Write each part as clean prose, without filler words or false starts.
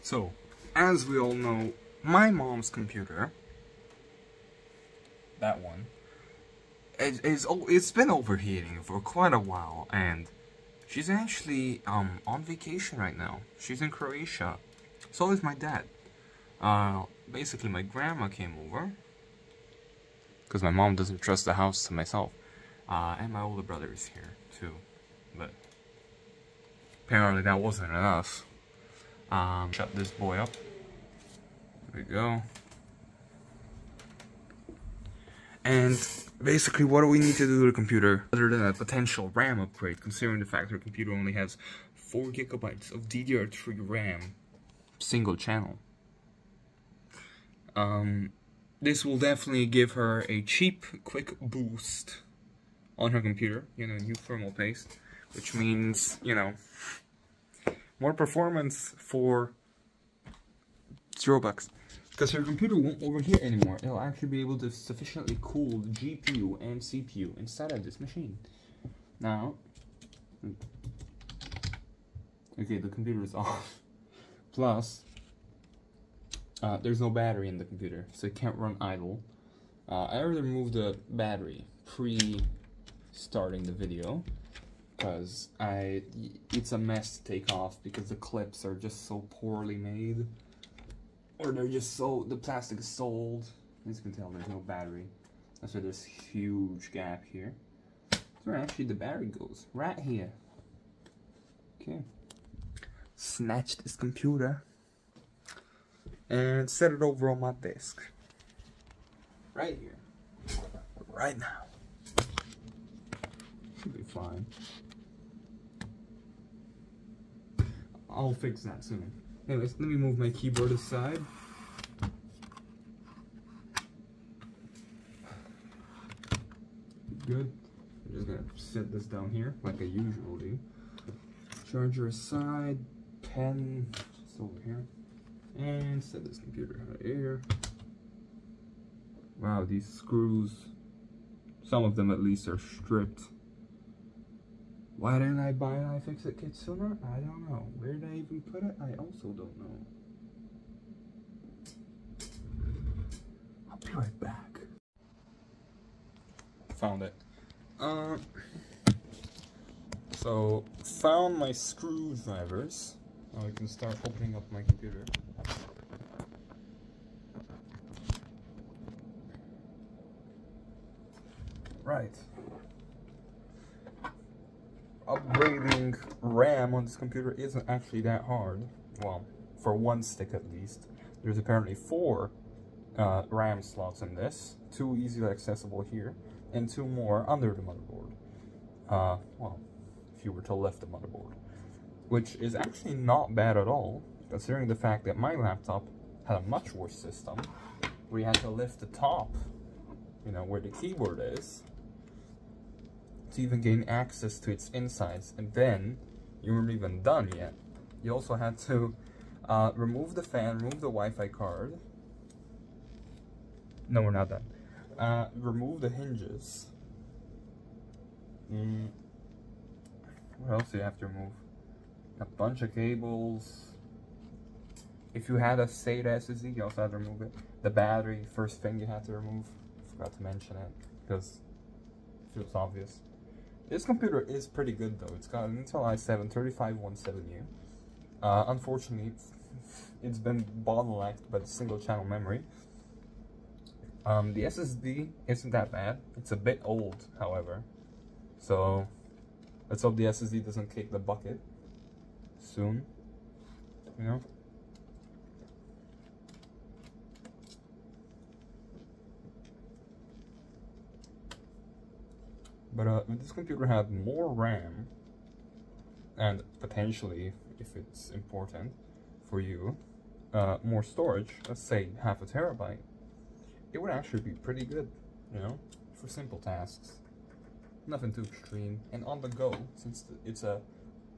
So, as we all know, my mom's computer, that one, it's been overheating for quite a while, and she's actually on vacation right now. She's in Croatia. So is my dad. Basically my grandma came over, because my mom doesn't trust the house to myself. And my older brother is here too, but apparently that wasn't enough. Shut this boy up. There we go. And basically, what do we need to do to the computer other than a potential RAM upgrade, considering the fact our computer only has 4 GB of DDR3 RAM, single channel. This will definitely give her a cheap, quick boost on her computer, you know, new thermal paste, which means, you know, more performance for $0. Because her computer won't overheat anymore. It'll actually be able to sufficiently cool the GPU and CPU inside of this machine. Now, okay, the computer is off. Plus, there's no battery in the computer, so it can't run idle. I already removed the battery pre-starting the video, because it's a mess to take off because the clips are just so poorly made. Or they're just so, the plastic is so old. As you can tell, there's no battery. That's why there's a huge gap here. That's where actually the battery goes. Right here. Okay. Snatch this computer. And set it over on my desk. Right here. Right now. Should be fine. I'll fix that soon. Anyways, let me move my keyboard aside. Good. I'm just gonna set this down here like I usually do. Charger aside, pen just over here, and set this computer out here. Wow, these screws, some of them at least are stripped. Why didn't I buy an iFixit kit sooner? I don't know. Where did I even put it? I also don't know. I'll be right back. Found it. So, found my screwdrivers. Now I can start opening up my computer. Right. Upgrading RAM on this computer isn't actually that hard. Well, for one stick at least. There's apparently 4 RAM slots in this. 2 easily accessible here, and 2 more under the motherboard. Well, if you were to lift the motherboard. Which is actually not bad at all, considering the fact that my laptop had a much worse system, where you had to lift the top, you know, where the keyboard is, to even gain access to its insides, and then you weren't even done yet. You also had to remove the fan, remove the Wi-Fi card. No, we're not done. Remove the hinges. What else do you have to remove? A bunch of cables. If you had a SATA SSD, you also had to remove it. The battery, first thing you had to remove. Forgot to mention it because it feels obvious. This computer is pretty good though. It's got an Intel i7-3517U. Unfortunately, it's been bottlenecked by the single channel memory. The SSD isn't that bad. It's a bit old, however. So, let's hope the SSD doesn't kick the bucket soon. You know? But if this computer had more RAM, and potentially, if it's important for you, more storage, let's say half a terabyte, it would actually be pretty good, you know, for simple tasks. Nothing too extreme, and on the go, since it's a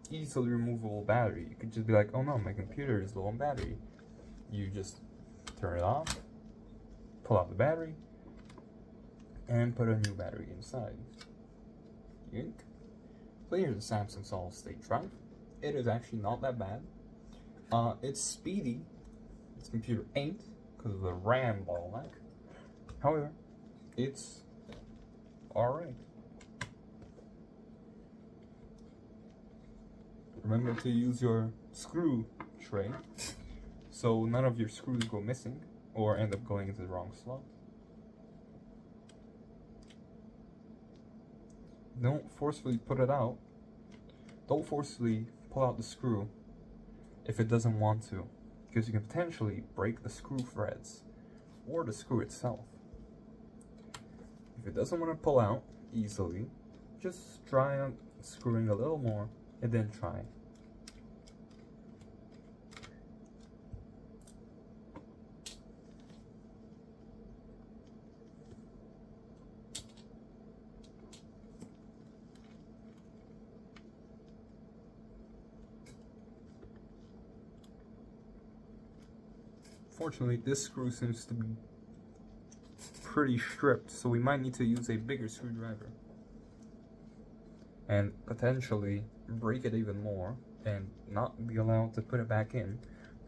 easily removable battery, you could just be like, oh no, my computer is low on battery. You just turn it off, pull out the battery, and put a new battery inside. Yoink. So here's the Samsung solid state drive. It is actually not that bad. It's speedy. This computer ain't, because of the RAM bottleneck. However, it's alright. Remember to use your screw tray so none of your screws go missing or end up going into the wrong slot. Don't forcefully put it out. Don't forcefully pull out the screw if it doesn't want to, because you can potentially break the screw threads or the screw itself. If it doesn't want to pull out easily, just try on screwing a little more and then try. Fortunately, this screw seems to be pretty stripped, so we might need to use a bigger screwdriver and potentially break it even more and not be allowed to put it back in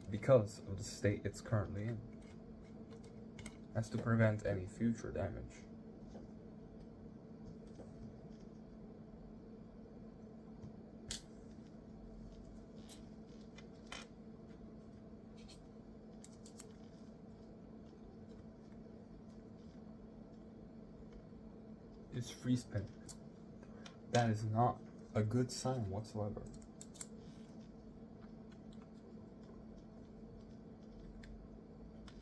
because of the state it's currently in, as to prevent any future damage. Is freeze pin. That is not a good sign whatsoever.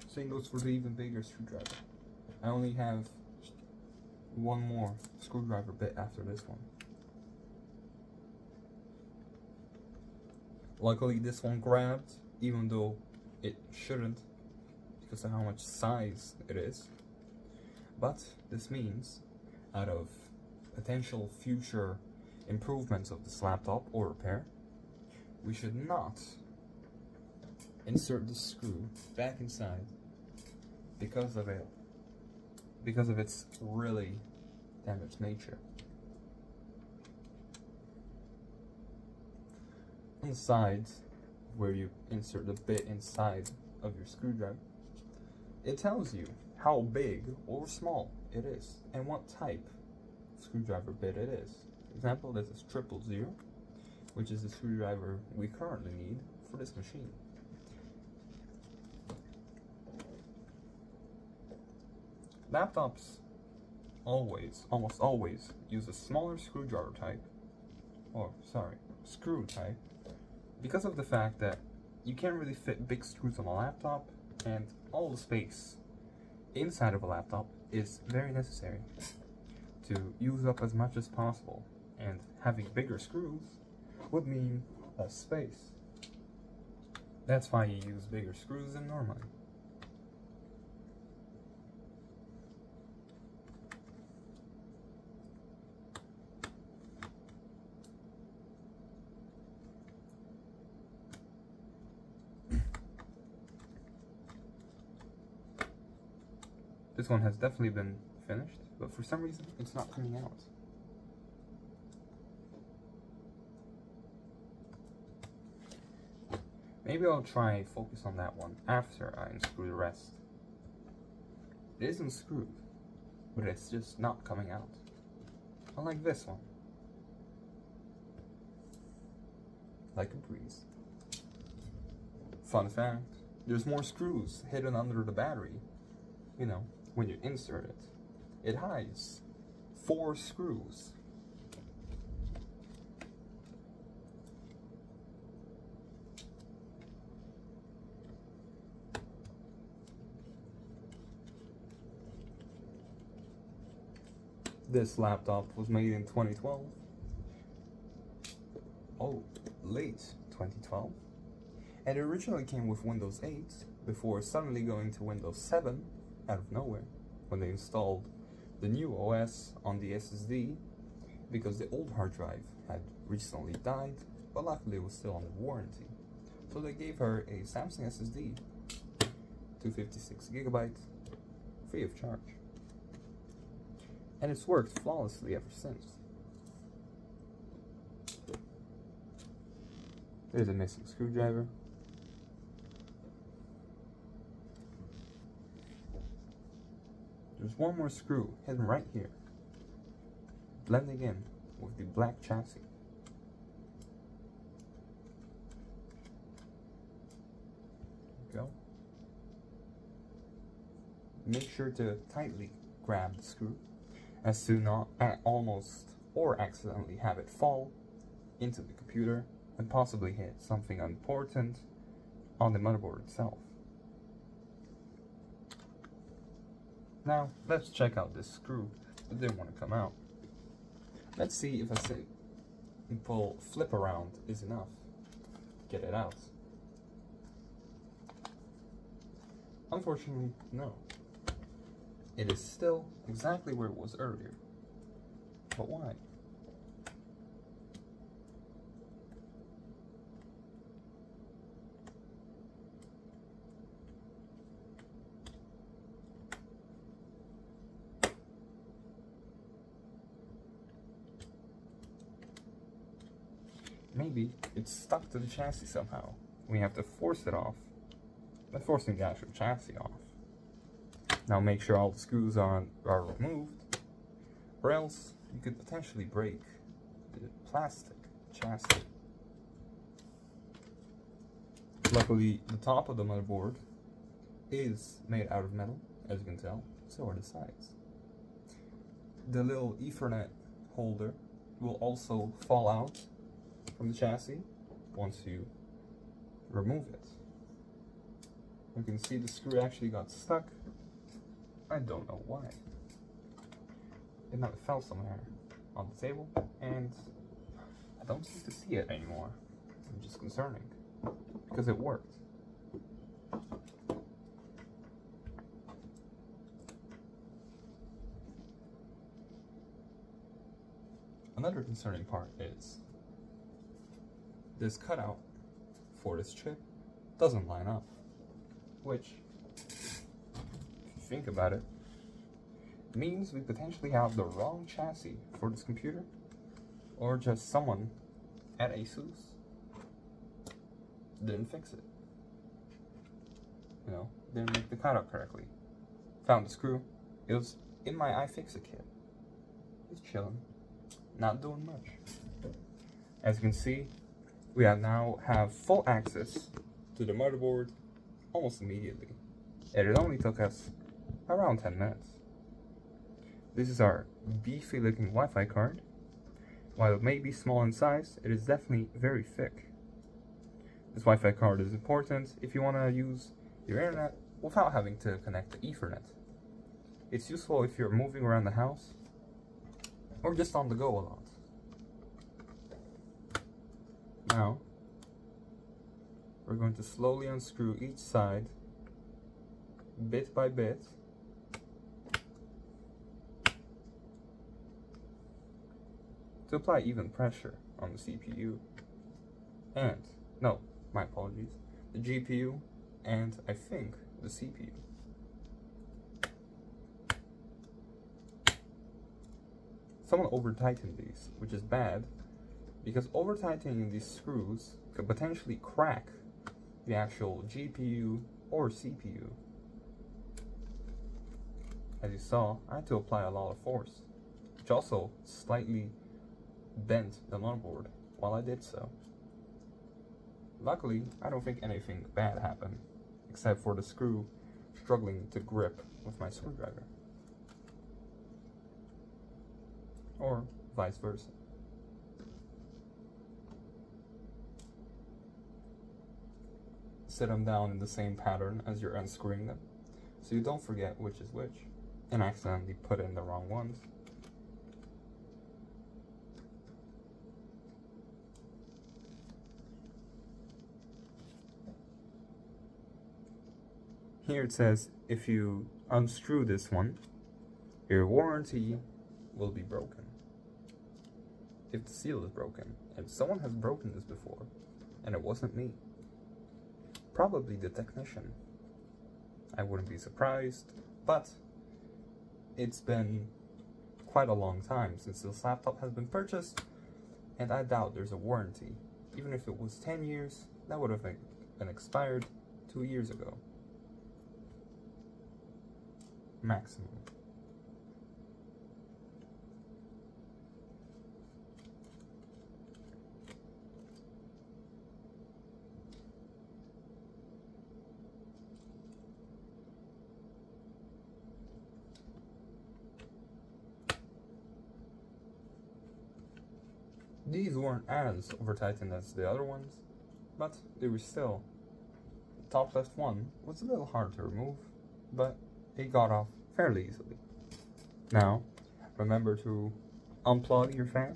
Same goes for the even bigger screwdriver. I only have one more screwdriver bit after this one. Luckily this one grabbed, even though it shouldn't because of how much size it is. But this means, out of potential future improvements of this laptop or repair, we should not insert the screw back inside because of its really damaged nature. On the sides, where you insert the bit inside of your screwdriver, it tells you how big or small it is and what type screwdriver bit it is. For example, this is 000, which is the screwdriver we currently need for this machine. Laptops almost always use a smaller screwdriver type, screw type, because of the fact that you can't really fit big screws on a laptop, and all the space inside of a laptop is very necessary to use up as much as possible, and having bigger screws would mean less space. That's why you use bigger screws than normally. This one has definitely been finished, but for some reason it's not coming out. Maybe I'll try focus on that one after I unscrew the rest. It isn't screwed, but it's just not coming out. Unlike this one. Like a breeze. Fun fact, there's more screws hidden under the battery. You know, when you insert it, it hides 4 screws. This laptop was made in 2012. Oh, late 2012. And it originally came with Windows 8 before suddenly going to Windows 7 out of nowhere when they installed the new OS on the SSD, because the old hard drive had recently died, but luckily it was still under warranty. So they gave her a Samsung SSD, 256GB, free of charge. And it's worked flawlessly ever since. There's a missing screwdriver. there's one more screw hidden right here, blending in with the black chassis. There we go. Make sure to tightly grab the screw as to not almost or accidentally have it fall into the computer and possibly hit something important on the motherboard itself. Now, let's check out this screw that didn't want to come out. Let's see if a simple flip around is enough. Get it out. Unfortunately, no. It is still exactly where it was earlier. But why? Maybe it's stuck to the chassis somehow. We have to force it off by forcing the actual chassis off. Now make sure all the screws are removed, or else you could potentially break the plastic chassis. Luckily, the top of the motherboard is made out of metal, as you can tell, so are the sides. The little Ethernet holder will also fall out from the chassis once you remove it. You can see the screw actually got stuck. I don't know why. It might have fell somewhere on the table, and I don't seem to see it anymore, which is concerning, because it worked. Another concerning part is this cutout for this chip doesn't line up, which, if you think about it, means we potentially have the wrong chassis for this computer, or just someone at ASUS didn't fix it. You know, didn't make the cutout correctly. Found the screw. It was in my iFixit kit. It's chilling, not doing much. As you can see, we now have full access to the motherboard almost immediately, and it only took us around 10 minutes. This is our beefy looking Wi-Fi card. While it may be small in size, it is definitely very thick. This Wi-Fi card is important if you want to use your internet without having to connect to Ethernet. It's useful if you're moving around the house or just on the go a lot. Now, we're going to slowly unscrew each side, bit by bit, to apply even pressure on the CPU and, no, my apologies, the GPU and I think the CPU. Someone over-tightened these, which is bad, because over-tightening these screws could potentially crack the actual GPU or CPU. As you saw, I had to apply a lot of force, which also slightly bent the motherboard while I did so. Luckily, I don't think anything bad happened, except for the screw struggling to grip with my screwdriver. Or vice versa. Set them down in the same pattern as you're unscrewing them, so you don't forget which is which, and accidentally put in the wrong ones. Here it says, if you unscrew this one, your warranty will be broken. If the seal is broken, and someone has broken this before, and it wasn't me, probably the technician. I wouldn't be surprised, but it's been quite a long time since this laptop has been purchased, and I doubt there's a warranty. Even if it was 10 years, that would have been expired 2 years ago. Maximum. These weren't as over-tightened as the other ones, but they were still. The top left one was a little hard to remove, but it got off fairly easily. Now, remember to unplug your fan.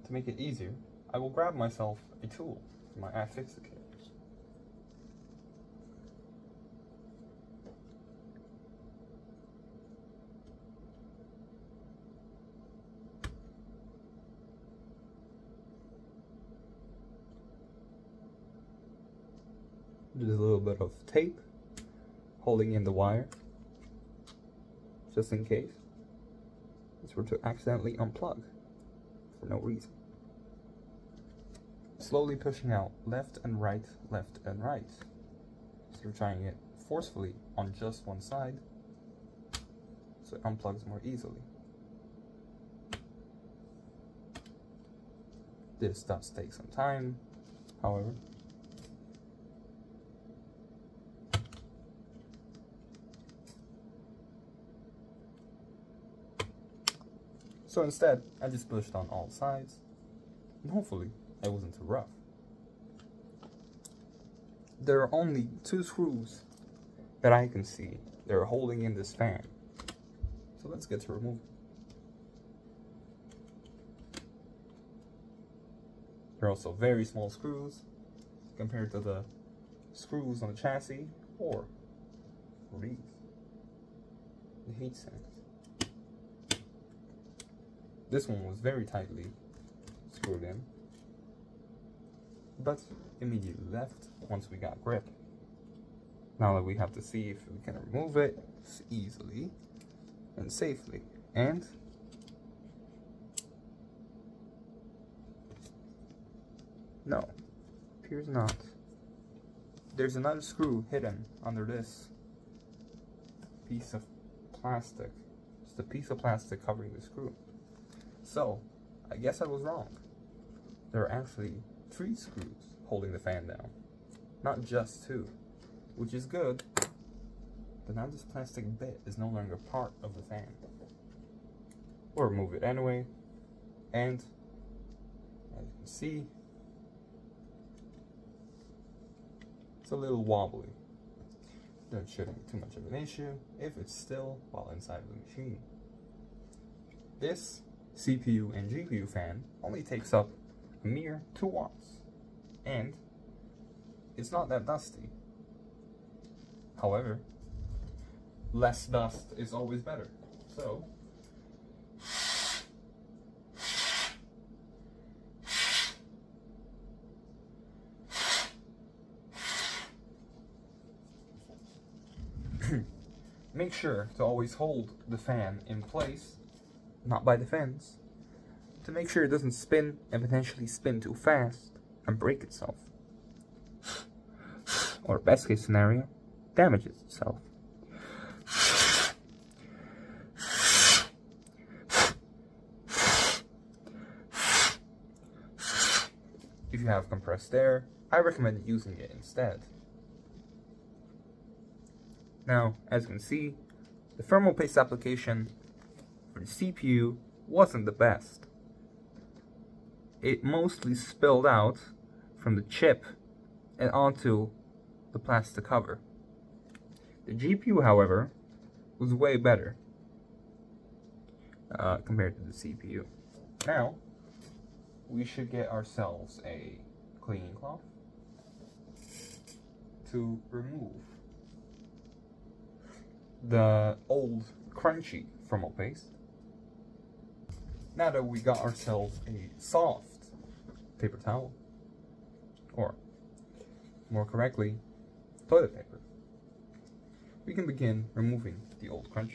To make it easier, I will grab myself a tool for my iFixit kit. There's a little bit of tape holding in the wire, just in case this were to accidentally unplug for no reason. Slowly pushing out left and right, left and right. So you're trying it forcefully on just one side, so it unplugs more easily. This does take some time, however. So instead, I just pushed on all sides, and hopefully it wasn't too rough. There are only 2 screws that I can see that are holding in this fan. So let's get to removing. They're also very small screws compared to the screws on the chassis or these, the heat sinks. This one was very tightly screwed in, but immediately left once we got grip. Now that we have to see if we can remove it easily and safely. And no, appears not. There's another screw hidden under this piece of plastic. Just a piece of plastic covering the screw. So, I guess I was wrong. There are actually 3 screws holding the fan down, not just 2, which is good, but now this plastic bit is no longer part of the fan. We'll remove it anyway, and as you can see, it's a little wobbly. That shouldn't be too much of an issue if it's still while inside the machine. This CPU and GPU fan only takes up a mere 2 watts, and it's not that dusty. However, less dust is always better. So, make sure to always hold the fan in place, not by the fence, to make sure it doesn't spin and potentially spin too fast and break itself. Or best case scenario, damages itself. If you have compressed air, I recommend using it instead. Now, as you can see, the thermal paste application for the CPU wasn't the best. It mostly spilled out from the chip and onto the plastic cover. The GPU, however, was way better compared to the CPU. Now, we should get ourselves a cleaning cloth to remove the old crunchy thermal paste. Now that we got ourselves a soft paper towel, or more correctly, toilet paper, we can begin removing the old crunch.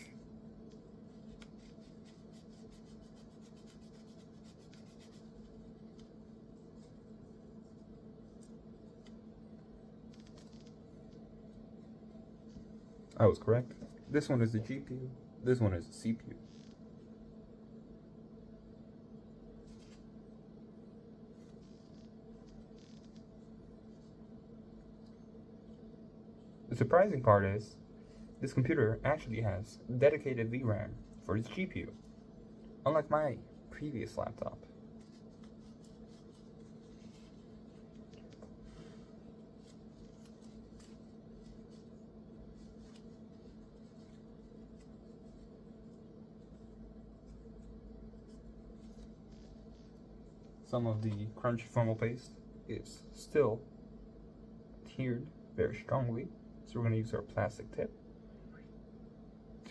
I was correct. This one is the GPU, this one is the CPU. The surprising part is, this computer actually has dedicated VRAM for its GPU. unlike my previous laptop. Some of the crunchy thermal paste is still adhered very strongly, so we're going to use our plastic tip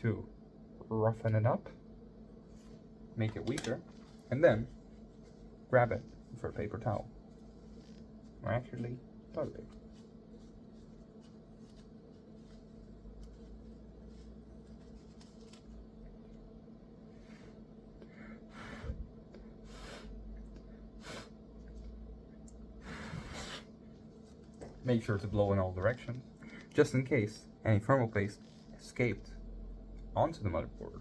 to roughen it up, make it weaker, and then grab it for a paper towel, or actually toilet paper. Make sure to blow in all directions, just in case any thermal paste escaped onto the motherboard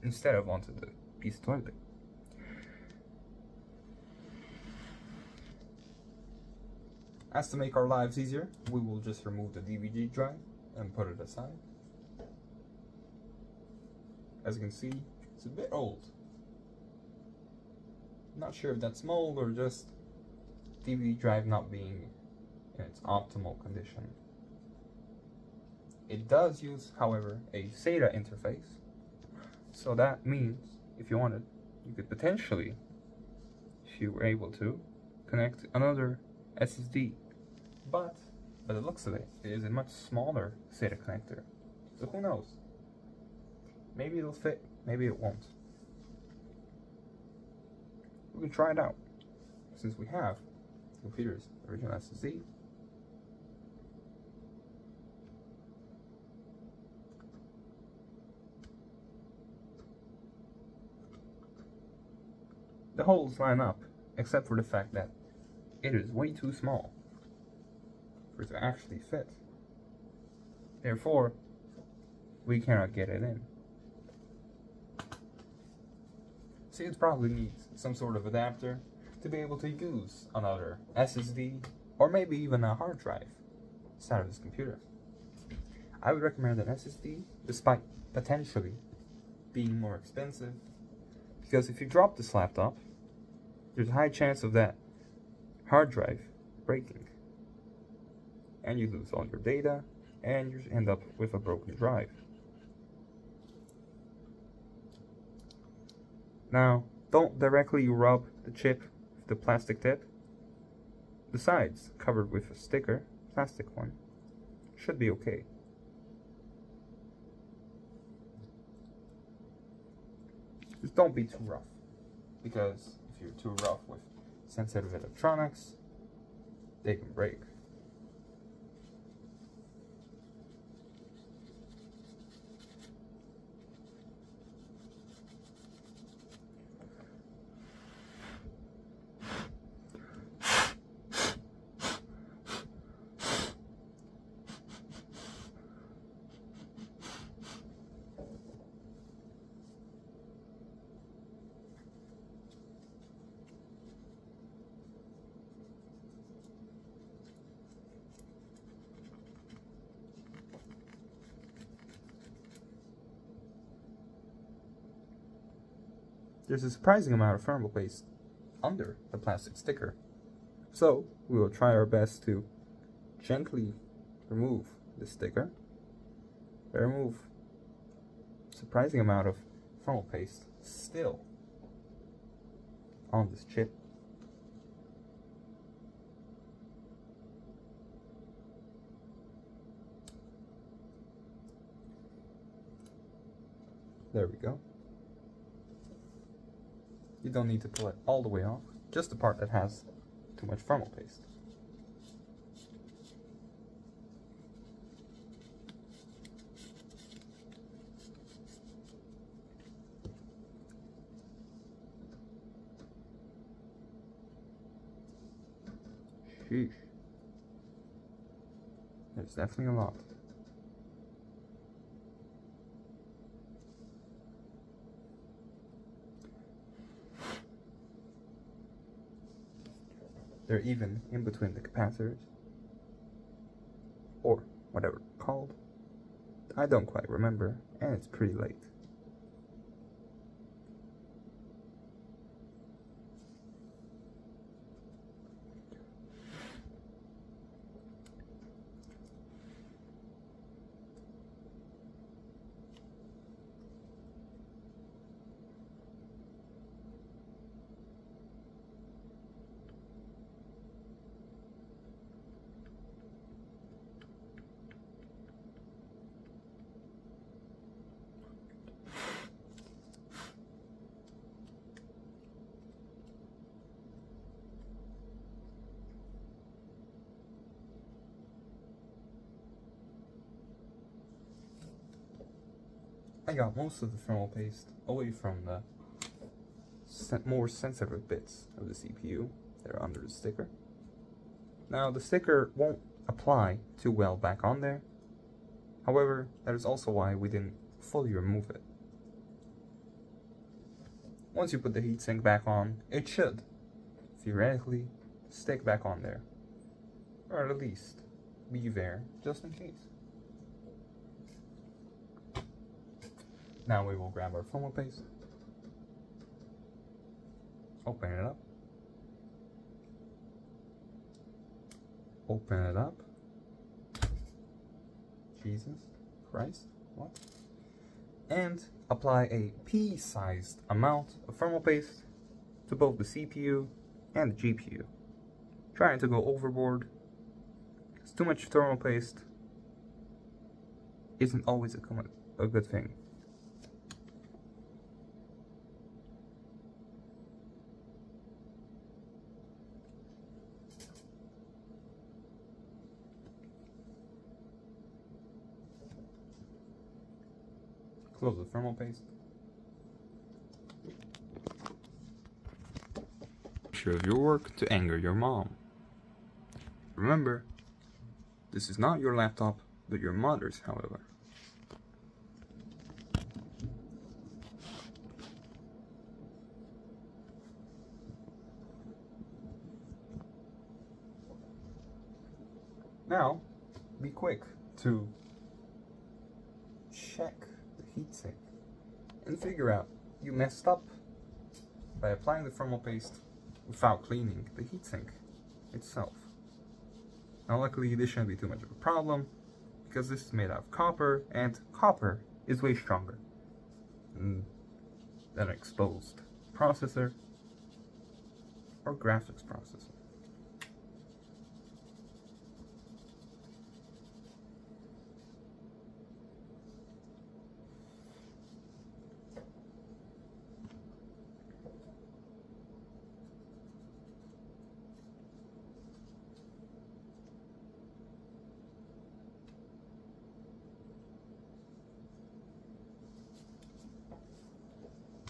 instead of onto the piece of toilet paper. As to make our lives easier, we will just remove the DVD drive and put it aside. As you can see, it's a bit old. Not sure if that's mold or just DVD drive not being in its optimal condition. It does use, however, a SATA interface, so that means if you wanted, you could potentially, if you were able to, connect another SSD, but by the looks of it, it is a much smaller SATA connector, so who knows? Maybe it'll fit, maybe it won't. We can try it out, since we have the computer's original SSD. The holes line up, except for the fact that it is way too small for it to actually fit. Therefore, we cannot get it in. See, it probably needs some sort of adapter to be able to use another SSD or maybe even a hard drive inside of this computer. I would recommend an SSD, despite potentially being more expensive, because if you drop this laptop, there's a high chance of that hard drive breaking, and you lose all your data, and you end up with a broken drive. Now, don't directly rub the chip with the plastic tip. The sides, covered with a sticker, plastic one, should be okay. Just don't be too rough, because if you're too rough with sensitive electronics, they can break. There's a surprising amount of thermal paste under the plastic sticker, so we will try our best to gently remove the sticker. Remove a surprising amount of thermal paste still on this chip. There we go. You don't need to pull it all the way off, just the part that has too much thermal paste. Sheesh. There's definitely a lot. They're even in between the capacitors, or whatever it's called. I don't quite remember, and it's pretty late. I got most of the thermal paste away from the more sensitive bits of the CPU that are under the sticker. Now the sticker won't apply too well back on there. However, that is also why we didn't fully remove it. Once you put the heatsink back on, it should, theoretically, stick back on there. Or at least be there, just in case. Now we will grab our thermal paste, open it up, Jesus Christ, what? And apply a pea-sized amount of thermal paste to both the CPU and the GPU. Trying to go overboard, because too much thermal paste isn't always a good thing. Close the thermal paste. Show your work to anger your mom. Remember, this is not your laptop, but your mother's, however. Now, be quick to check the heatsink and figure out you messed up by applying the thermal paste without cleaning the heatsink itself. Now luckily this shouldn't be too much of a problem because this is made out of copper, and copper is way stronger than an exposed processor or graphics processor.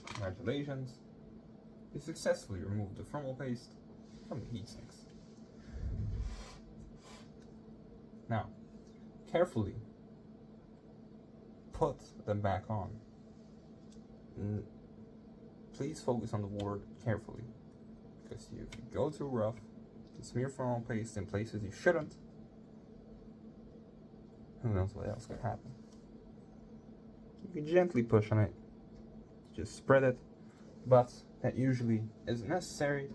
Congratulations, you successfully removed the thermal paste from the heatsinks. Now, carefully put them back on. Please focus on the word carefully, because if you go too rough, you smear thermal paste in places you shouldn't, who knows what else could happen. You can gently push on it, just spread it, but that usually isn't necessary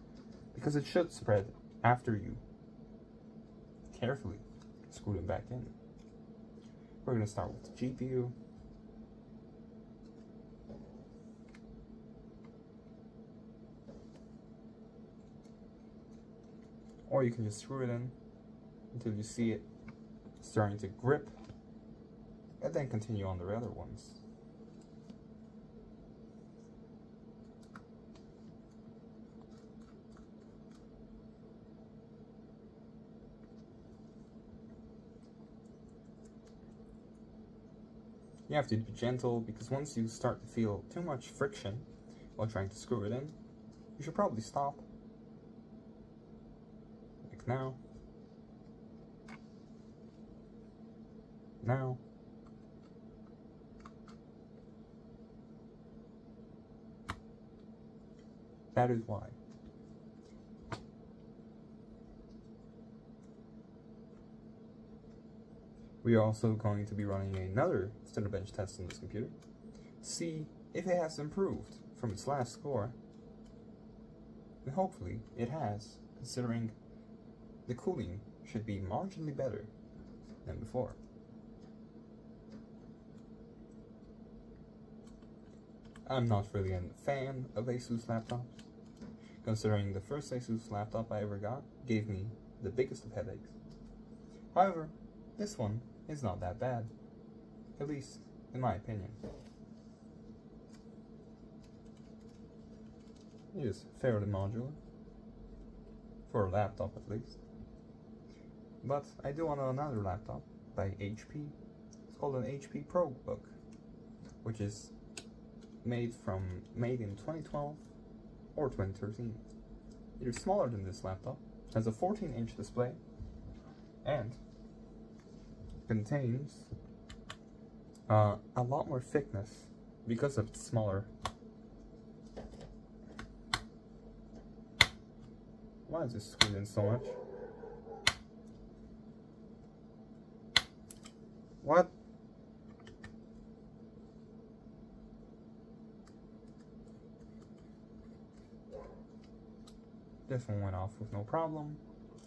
because it should spread after you carefully screw them back in. We're going to start with the GPU. Or you can just screw it in until you see it starting to grip, and then continue on the other ones. You have to be gentle, because once you start to feel too much friction while trying to screw it in, you should probably stop. Like now. Now. That is why. We are also going to be running another Cinebench test on this computer. See if it has improved from its last score. And hopefully it has, considering the cooling should be marginally better than before. I'm not really a fan of ASUS laptops, considering the first ASUS laptop I ever got gave me the biggest of headaches. However, this one is not that bad, at least in my opinion. It is fairly modular, for a laptop at least. But I do own another laptop by HP. It's called an HP ProBook, which is made in 2012 or 2013. It is smaller than this laptop, has a 14-inch display, and contains a lot more thickness because of its smaller. Why is this screwed in so much? What? This one went off with no problem.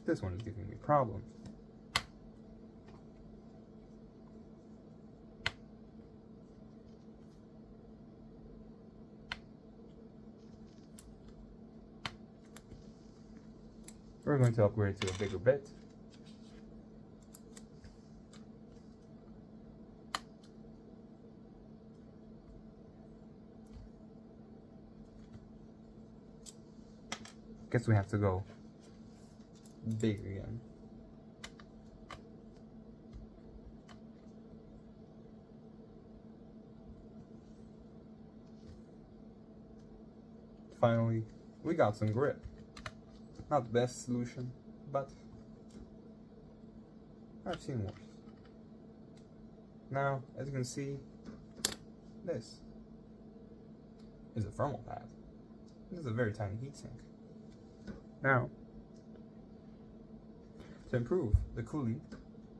This one is giving me problems. We're going to upgrade to a bigger bit. Guess we have to go big again. Finally, we got some grip. Not the best solution, but I've seen worse. Now, as you can see, this is a thermal pad. This is a very tiny heatsink. Now, to improve the cooling,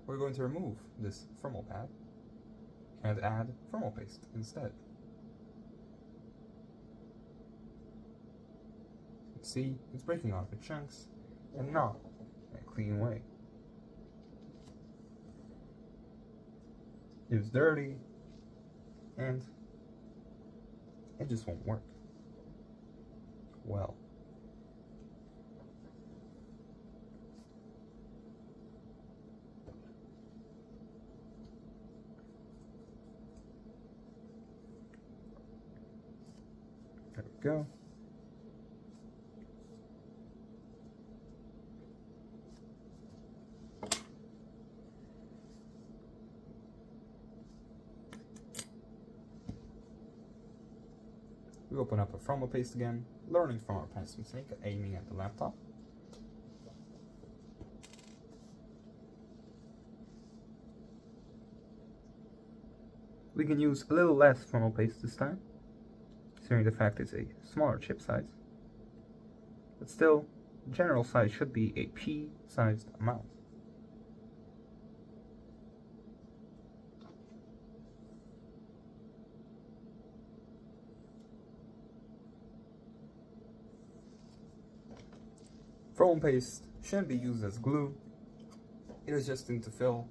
we're going to remove this thermal pad and add thermal paste instead. See, it's breaking off in chunks and not in a clean way. It's dirty and it just won't work well. There we go. We open up a thermal paste again, learning from our past mistake, aiming at the laptop. We can use a little less thermal paste this time, considering the fact it's a smaller chip size. But still, the general size should be a pea-sized amount. Thermal paste shouldn't be used as glue. It is just to fill.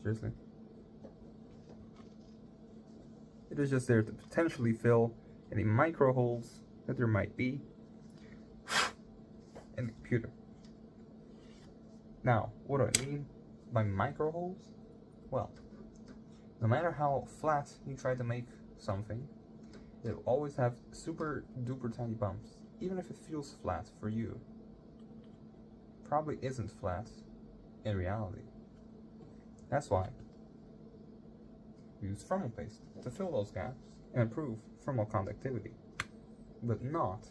Seriously. It is just there to potentially fill any micro holes that there might be in the computer. Now, what do I mean by micro holes? Well, no matter how flat you try to make something, it'll always have super duper tiny bumps, even if it feels flat for you. Probably isn't flat in reality. That's why we use thermal paste to fill those gaps and improve thermal conductivity, but not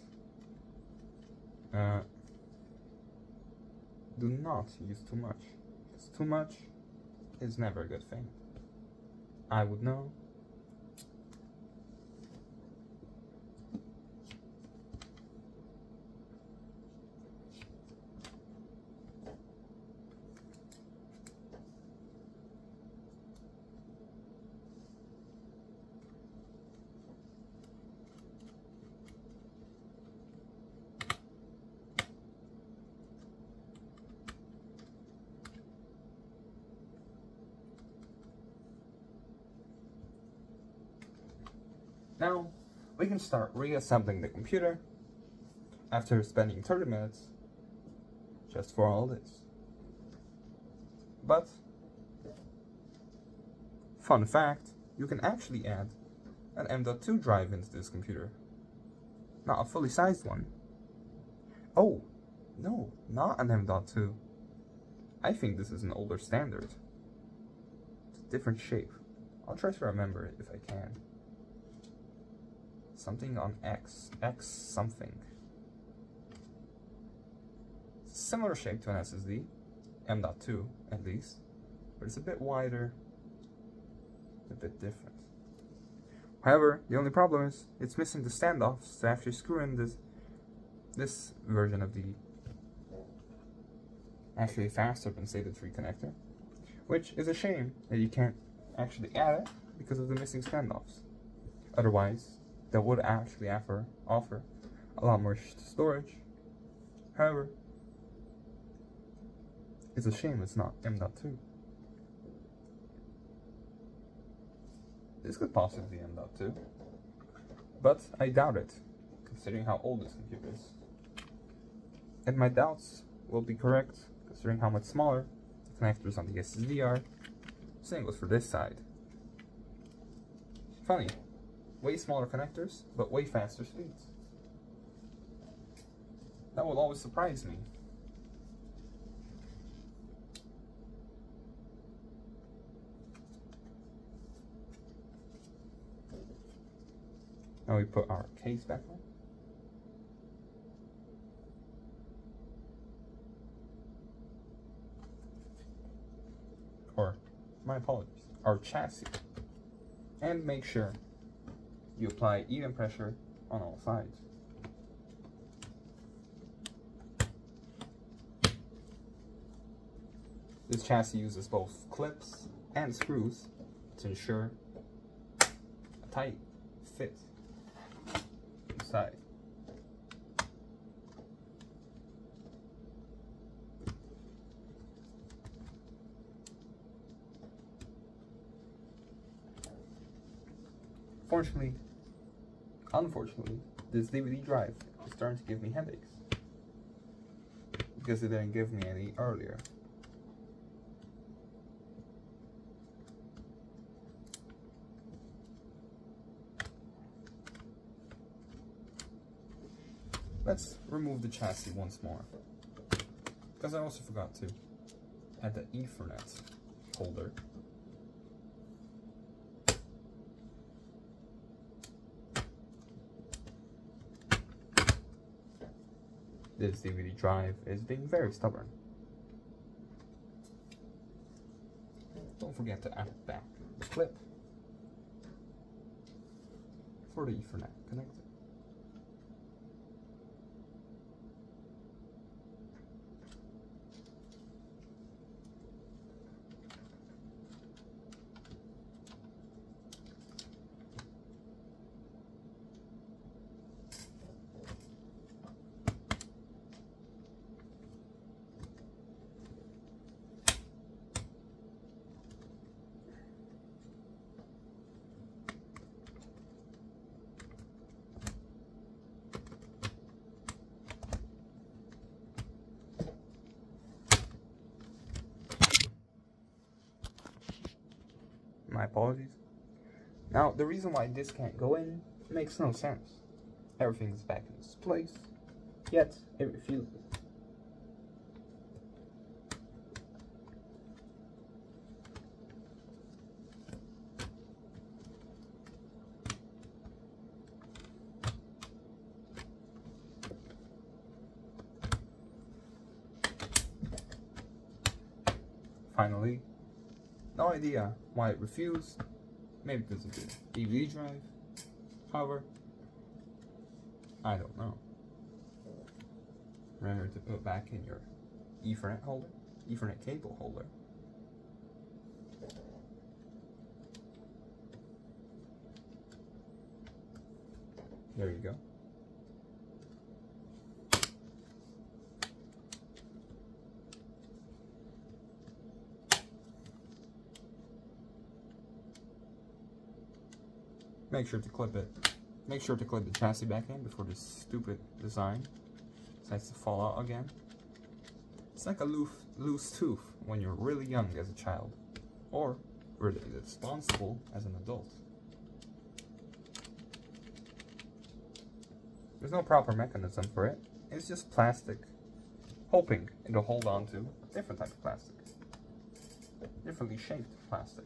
do not use too much, because too much is never a good thing. I would know. Now, we can start reassembling the computer after spending 30 minutes just for all this. But, fun fact, you can actually add an M.2 drive into this computer. Not a fully sized one. Oh, no, not an M.2. I think this is an older standard. different shape. I'll try to remember it if I can. Something on X something. Similar shape to an SSD, M.2 at least, but it's a bit wider, a bit different. However, the only problem is it's missing the standoffs to actually screw in this version of the actually faster than SATA 3 connector, which is a shame that you can't actually add it because of the missing standoffs. Otherwise, that would actually offer a lot more storage. However, it's a shame it's not M.2. This could possibly be M.2, but I doubt it, considering how old this computer is. And my doubts will be correct, considering how much smaller the connectors on the SSD are. Same goes for this side. Funny, way smaller connectors, but way faster speeds. That will always surprise me. Now we put our case back on. Or, my apologies, our chassis. And make sure you apply even pressure on all sides. This chassis uses both clips and screws to ensure a tight fit inside. Unfortunately, this DVD drive is starting to give me headaches because it didn't give me any earlier. Let's remove the chassis once more, because I also forgot to add the Ethernet holder. This DVD drive is being very stubborn. Don't forget to add back the clip for the Ethernet connector. My apologies. Now, the reason why this can't go in makes no sense. Everything is back in its place, yet it refuses. Finally, no idea why it refused. Maybe because of the DVD drive. However, I don't know. Remember to put back in your Ethernet holder, Ethernet cable holder. There you go. Make sure to clip it. Make sure to clip the chassis back in before this stupid design decides to fall out again. It's like a loose tooth when you're really young as a child, or really responsible as an adult. There's no proper mechanism for it. It's just plastic, hoping it'll hold on to a different type of plastic, differently shaped plastic.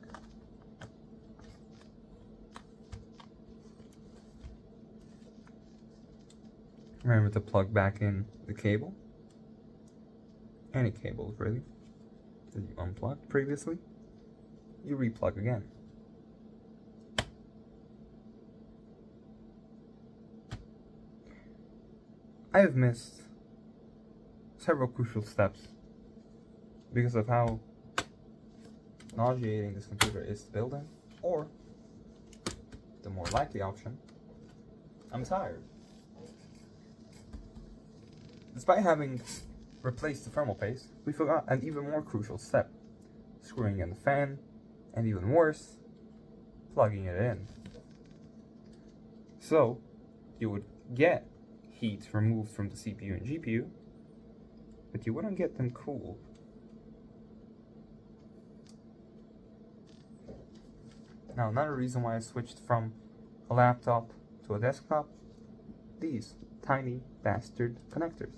Remember to plug back in the cable. Any cables, really, that you unplugged previously. You replug again. I have missed several crucial steps because of how nauseating this computer is to build in, or the more likely option, I'm tired. Despite having replaced the thermal paste, we forgot an even more crucial step: screwing in the fan, and even worse, plugging it in. So, you would get heat removed from the CPU and GPU, but you wouldn't get them cooled. Now, another reason why I switched from a laptop to a desktop: these tiny bastard connectors.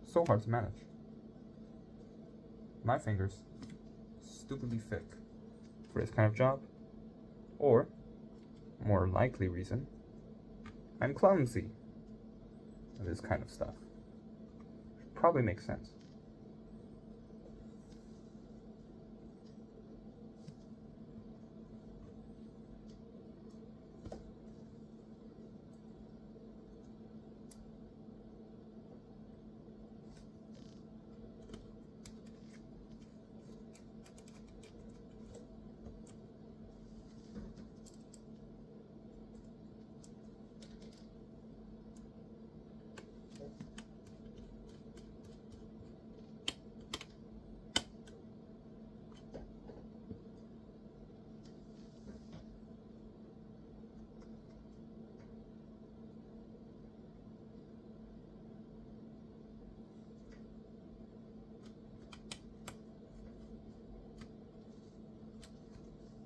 So hard to manage. My fingers, stupidly thick for this kind of job, or, more likely reason, I'm clumsy at this kind of stuff. Probably makes sense.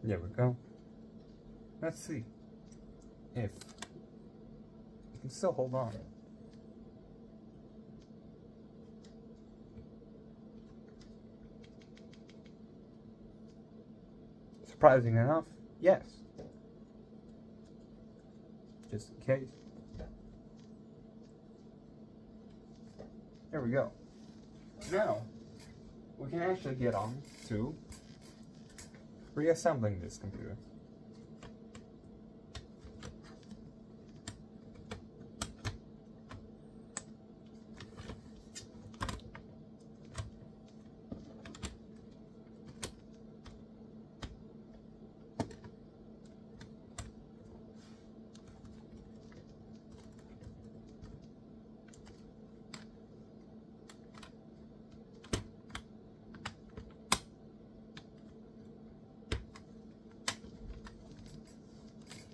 There we go. Let's see if you can still hold on. Surprising enough, yes. Just in case. There we go. Now, we can actually get on to reassembling this computer.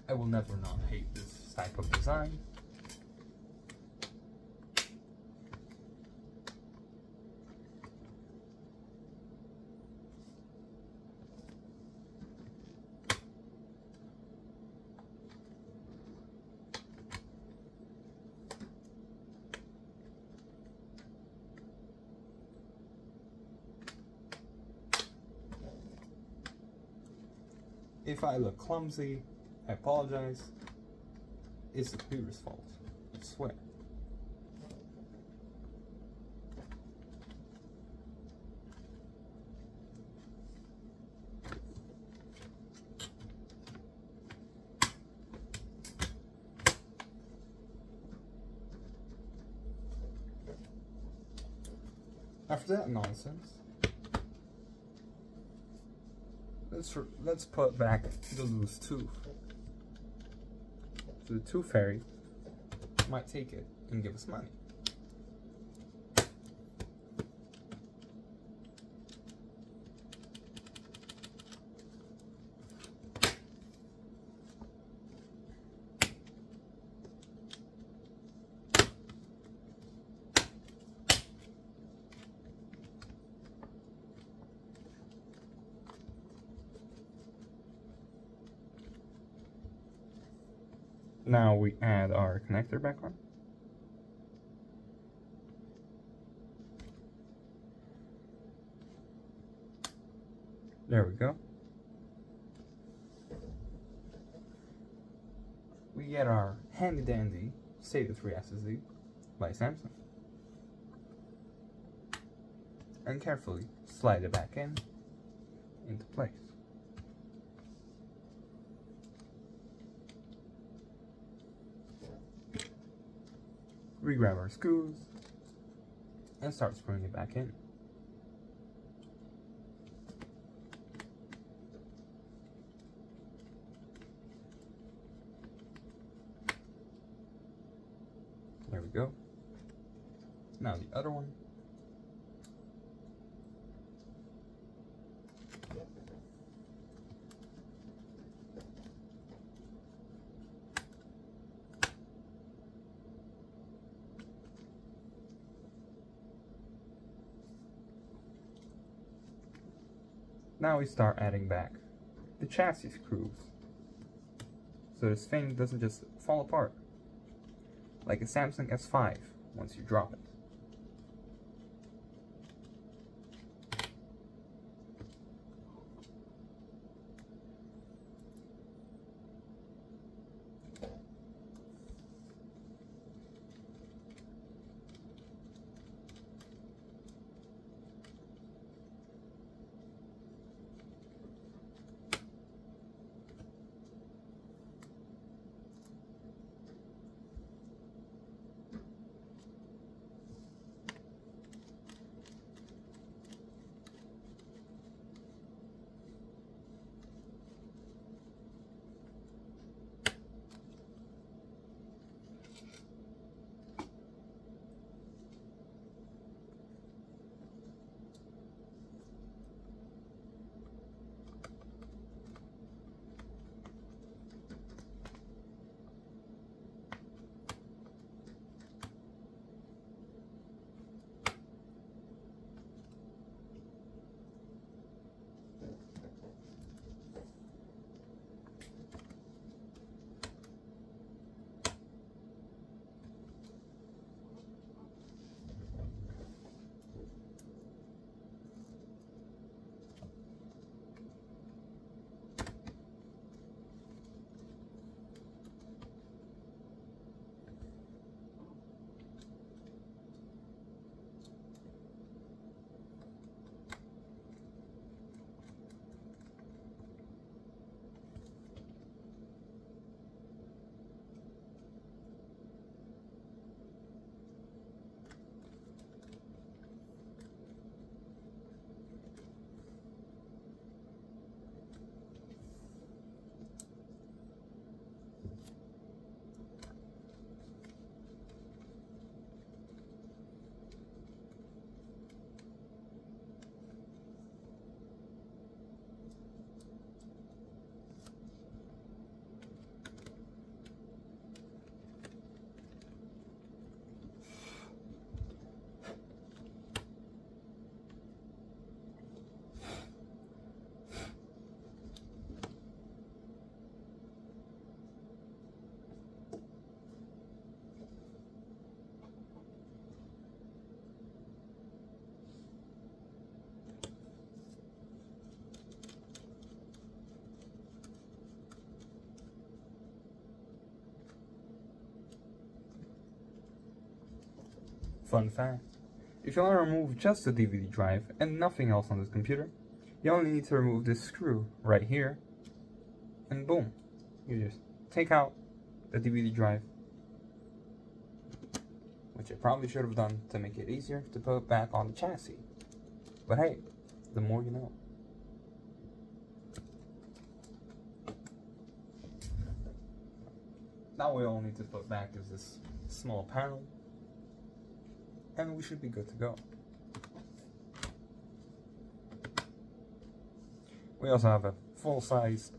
I will never not hate this type of design. If I look clumsy, I apologize. It's the computer's fault, I swear. After that nonsense, let's put back the loose tooth. So the tooth fairy might take it and give us money. Now we add our connector back on. There we go. We get our handy dandy SATA 3 SSD by Samsung. And carefully slide it back into place. Re-grab our screws and start screwing it back in. There we go. Now the other one. Now we start adding back the chassis screws, so this thing doesn't just fall apart like a Samsung S5 once you drop it. Fun fact, if you want to remove just the DVD drive and nothing else on this computer, you only need to remove this screw right here, and boom, you just take out the DVD drive, which I probably should have done to make it easier to put it back on the chassis. But hey, the more you know. Now we all need to put back is this small panel, and we should be good to go. We also have a full-size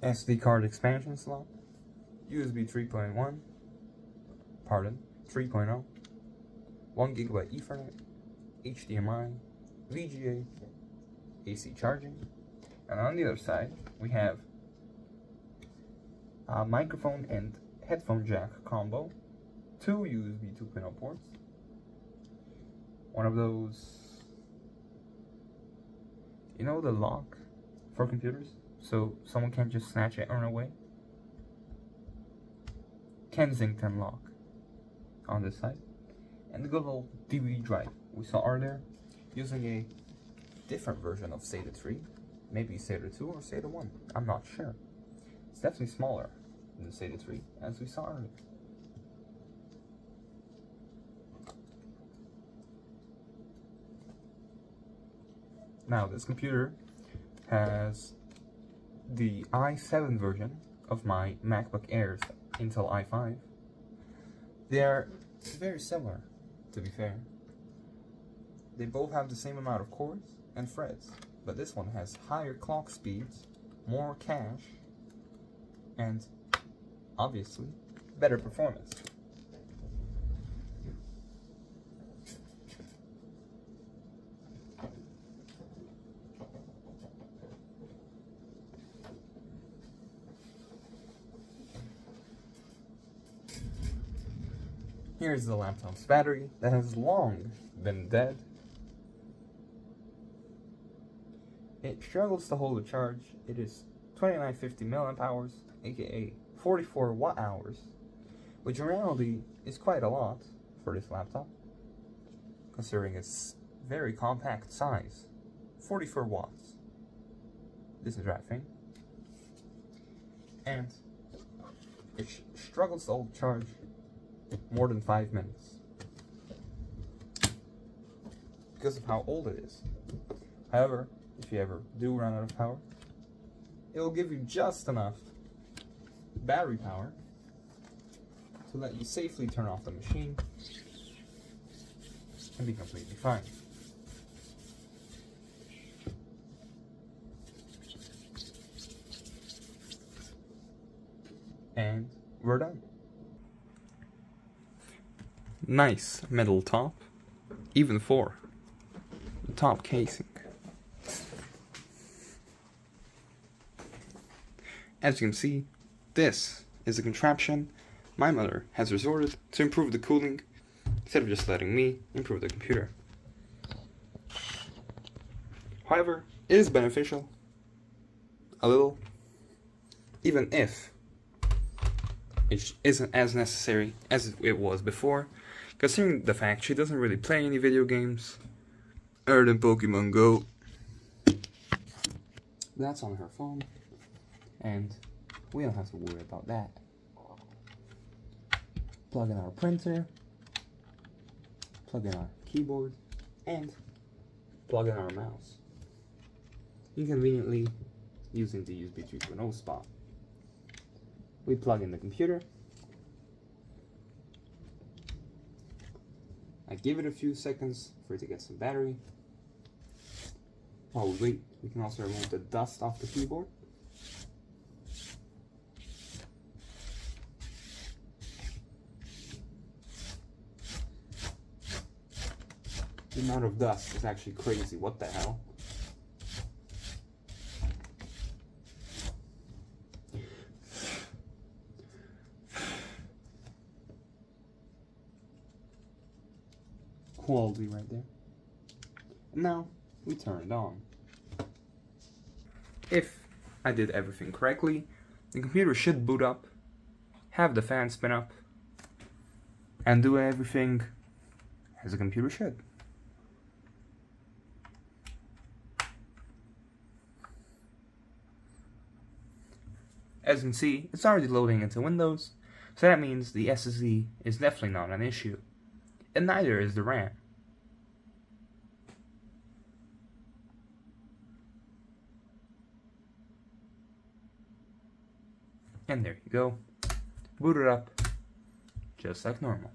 SD card expansion slot, USB 3.0, 1 GB Ethernet, HDMI, VGA, AC charging, and on the other side we have a microphone and headphone jack combo, 2 USB 2.0 ports, one of those, you know, the lock for computers, so someone can't just snatch it and run away. Kensington lock on this side, and the good old DVD drive we saw earlier, using a different version of SATA 3, maybe SATA 2 or SATA 1, I'm not sure. It's definitely smaller than SATA 3, as we saw earlier. Now, this computer has the i7 version of my MacBook Air's Intel i5. They are very similar, to be fair. They both have the same amount of cores and threads, but this one has higher clock speeds, more cache, and obviously better performance. Here's the laptop's battery that has long been dead. It struggles to hold a charge. It is 2950 milliamp hours, aka 44 watt hours, which in reality is quite a lot for this laptop, considering its very compact size. 44 watts. This is right thing. And it struggles to hold a charge more than 5 minutes because of how old it is. However, if you ever do run out of power, it will give you just enough battery power to let you safely turn off the machine and be completely fine. And we're done. Nice metal top, even for the top casing. As you can see, this is a contraption my mother has resorted to improve the cooling instead of just letting me improve the computer. However, it is beneficial, a little, even if it isn't as necessary as it was before, considering the fact she doesn't really play any video games other than Pokemon Go. That's on her phone, and we don't have to worry about that. Plug in our printer, plug in our keyboard, and plug in our mouse, inconveniently using the USB 3.0 spot. We plug in the computer. I give it a few seconds for it to get some battery. While we wait, we can also remove the dust off the keyboard. The amount of dust is actually crazy, what the hell? Quality right there. And now we turn it on. If I did everything correctly, the computer should boot up, have the fan spin up, and do everything as a computer should. As you can see, it's already loading into Windows, so that means the SSD is definitely not an issue. And neither is the RAM. And there you go. Boot it up, just like normal.